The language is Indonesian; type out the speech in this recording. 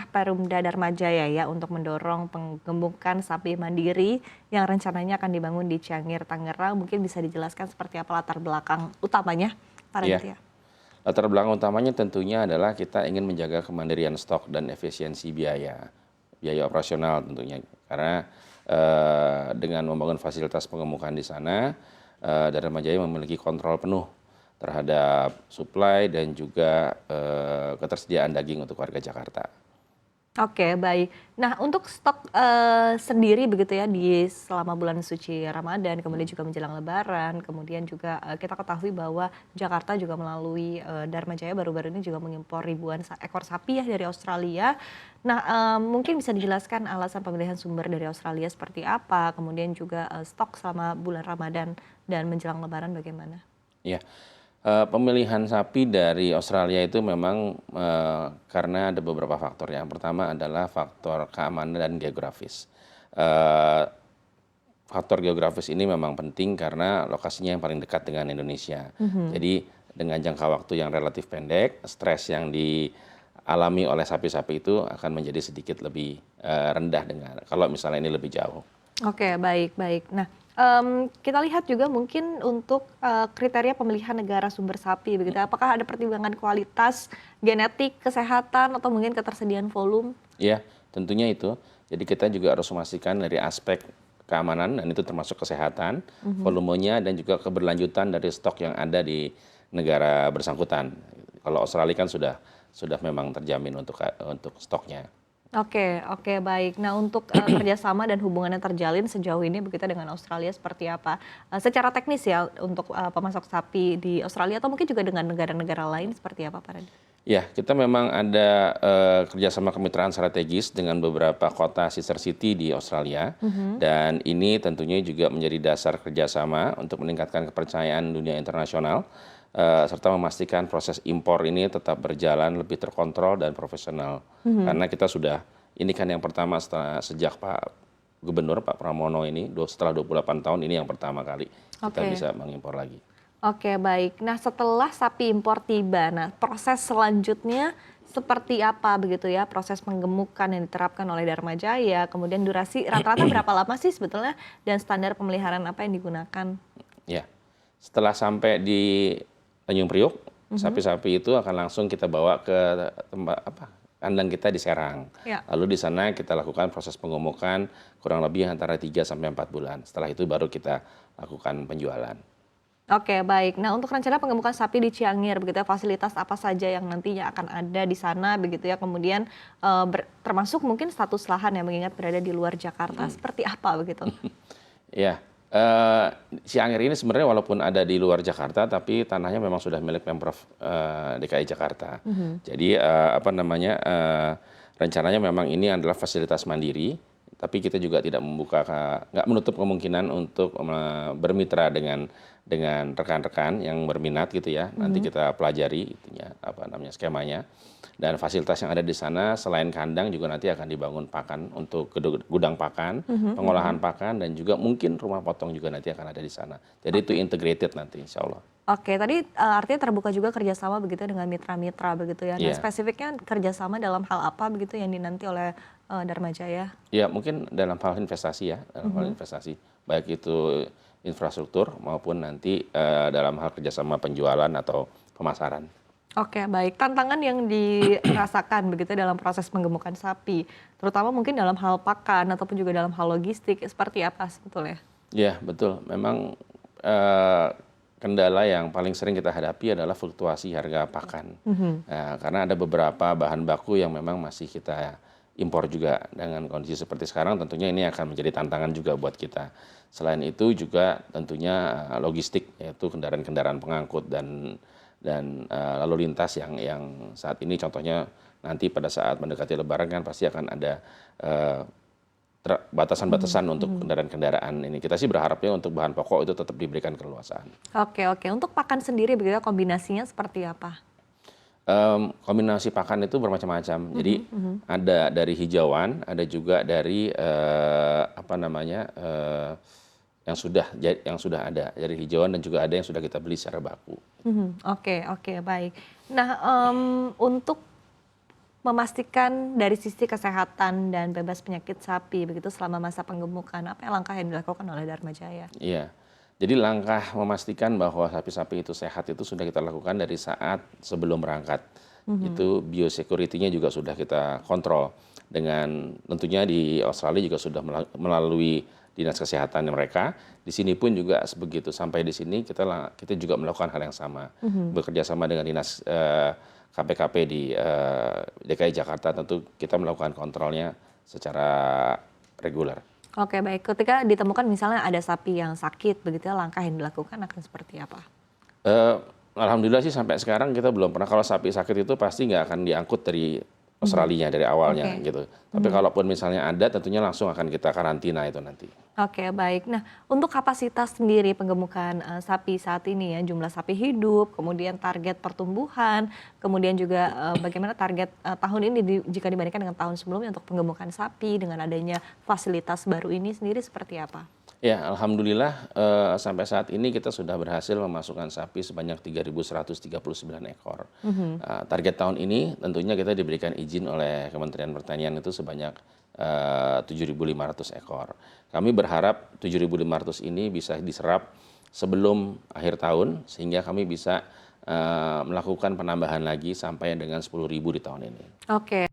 Perumda Dharma Jaya ya untuk mendorong penggemukan sapi mandiri yang rencananya akan dibangun di Ciangir, Tangerang. Mungkin bisa dijelaskan seperti apa latar belakang utamanya, Pak Iya, Raditya? latar belakang utamanya tentunya adalah kita ingin menjaga kemandirian stok dan efisiensi biaya operasional tentunya. Karena dengan membangun fasilitas pengemukan di sana, Dharma Jaya memiliki kontrol penuh terhadap suplai dan juga ketersediaan daging untuk warga Jakarta. Oke, baik. Nah, untuk stok sendiri begitu ya di selama bulan suci Ramadan, kemudian juga menjelang Lebaran, kemudian juga kita ketahui bahwa Jakarta juga melalui Dharma Jaya baru-baru ini juga mengimpor ribuan ekor sapi ya dari Australia. Nah, mungkin bisa dijelaskan alasan pemilihan sumber dari Australia seperti apa, kemudian juga stok selama bulan Ramadan dan menjelang Lebaran bagaimana? Ya, pemilihan sapi dari Australia itu memang karena ada beberapa faktor. Yang pertama adalah faktor keamanan dan geografis. Eh, Faktor geografis ini memang penting karena lokasinya yang paling dekat dengan Indonesia. Jadi dengan jangka waktu yang relatif pendek, stres yang dialami oleh sapi-sapi itu akan menjadi sedikit lebih rendah dengan kalau misalnya ini lebih jauh. Oke, baik baik. Nah, kita lihat juga mungkin untuk kriteria pemilihan negara sumber sapi begitu, apakah ada pertimbangan kualitas, genetik, kesehatan, atau mungkin ketersediaan volume? Ya, tentunya itu. Jadi kita juga harus memastikan dari aspek keamanan dan itu termasuk kesehatan, volumenya dan juga keberlanjutan dari stok yang ada di negara bersangkutan. Kalau Australia kan sudah memang terjamin untuk stoknya. Oke oke, baik. Nah, untuk kerjasama dan hubungan yang terjalin sejauh ini begitu dengan Australia seperti apa? Secara teknis ya untuk pemasok sapi di Australia atau mungkin juga dengan negara-negara lain seperti apa, Pak Radi? Ya, kita memang ada kerjasama kemitraan strategis dengan beberapa kota sister city di Australia, dan ini tentunya juga menjadi dasar kerjasama untuk meningkatkan kepercayaan dunia internasional, serta memastikan proses impor ini tetap berjalan lebih terkontrol dan profesional. Karena kita ini kan yang pertama sejak Pak Gubernur, Pak Pramono ini, setelah 28 tahun ini yang pertama kali kita Oke. bisa mengimpor lagi. Oke, baik. Nah, setelah sapi impor tiba, nah proses selanjutnya seperti apa begitu ya? Proses penggemukan yang diterapkan oleh Dharma Jaya, kemudian durasi rata-rata berapa lama sih sebetulnya dan standar pemeliharaan apa yang digunakan? Ya, setelah sampai di Tanjung Priok, Mhm. sapi-sapi itu akan langsung kita bawa ke tempat kandang kita di Serang. Ya. Lalu di sana kita lakukan proses pengemukan kurang lebih antara 3 sampai 4 bulan. Setelah itu baru kita lakukan penjualan. Oke, baik. Nah, untuk rencana pengemukan sapi di Ciangir begitu ya, fasilitas apa saja yang nantinya akan ada di sana begitu ya. Kemudian termasuk mungkin status lahan yang mengingat berada di luar Jakarta seperti apa begitu? Ya, Ciangir ini sebenarnya walaupun ada di luar Jakarta, tapi tanahnya memang sudah milik Pemprov DKI Jakarta. Jadi rencananya memang ini adalah fasilitas mandiri, tapi kita juga tidak nggak menutup kemungkinan untuk bermitra dengan rekan-rekan yang berminat gitu ya. Nanti kita pelajari itunya skemanya. Dan fasilitas yang ada di sana selain kandang juga nanti akan dibangun pakan untuk gudang pakan, pengolahan pakan, dan juga mungkin rumah potong juga nanti akan ada di sana. Jadi itu integrated nanti insya Allah. Oke, tadi artinya terbuka juga kerjasama begitu dengan mitra-mitra begitu ya. Nah, Iya, spesifiknya kerjasama dalam hal apa begitu yang dinanti oleh Dharma Jaya? ya mungkin dalam hal investasi ya, dalam hal investasi. Baik itu infrastruktur maupun nanti dalam hal kerjasama penjualan atau pemasaran. Oke, baik. Tantangan yang dirasakan begitu dalam proses penggemukan sapi, terutama mungkin dalam hal pakan ataupun juga dalam hal logistik, seperti apa sebetulnya? Ya betul. Memang kendala yang paling sering kita hadapi adalah fluktuasi harga pakan. Karena ada beberapa bahan baku yang memang masih kita impor juga. Dengan kondisi seperti sekarang tentunya ini akan menjadi tantangan juga buat kita. Selain itu juga tentunya logistik, yaitu kendaraan-kendaraan pengangkut dan lalu lintas yang saat ini contohnya nanti pada saat mendekati Lebaran kan pasti akan ada batasan-batasan untuk kendaraan-kendaraan ini. Kita sih berharapnya untuk bahan pokok itu tetap diberikan keleluasaan. Oke, oke. Untuk pakan sendiri begitu ya, kombinasinya seperti apa? Kombinasi pakan itu bermacam-macam. Jadi ada dari hijauan, ada juga dari yang sudah ada dari hijauan dan juga ada yang sudah kita beli secara baku. Oke, oke, baik. Nah, untuk memastikan dari sisi kesehatan dan bebas penyakit sapi begitu selama masa penggemukan, apa yang langkah yang dilakukan oleh Dharma Jaya? Iya. Jadi langkah memastikan bahwa sapi-sapi itu sehat itu sudah kita lakukan dari saat sebelum berangkat. Itu biosecurity-nya juga sudah kita kontrol dengan tentunya di Australia juga sudah melalui dinas kesehatan mereka. Di sini pun juga begitu. Sampai di sini kita juga melakukan hal yang sama. Bekerja sama dengan dinas KPKP di DKI Jakarta tentu kita melakukan kontrolnya secara reguler. Oke, baik. Ketika ditemukan misalnya ada sapi yang sakit begitu ya, langkah yang dilakukan akan seperti apa? Alhamdulillah sih sampai sekarang kita belum pernah, kalau sapi sakit itu pasti nggak akan diangkut dari Australia dari awalnya Oke. gitu. Tapi kalaupun misalnya ada tentunya langsung akan kita karantina itu nanti. Oke, baik. Nah, untuk kapasitas sendiri penggemukan sapi saat ini ya, jumlah sapi hidup, kemudian target pertumbuhan, kemudian juga bagaimana target tahun ini jika dibandingkan dengan tahun sebelumnya untuk penggemukan sapi dengan adanya fasilitas baru ini sendiri seperti apa? Ya, alhamdulillah sampai saat ini kita sudah berhasil memasukkan sapi sebanyak 3.139 ekor. Target tahun ini tentunya kita diberikan izin oleh Kementerian Pertanian itu sebanyak 7.500 ekor. Kami berharap 7.500 ini bisa diserap sebelum akhir tahun sehingga kami bisa melakukan penambahan lagi sampai dengan 10.000 di tahun ini. Oke.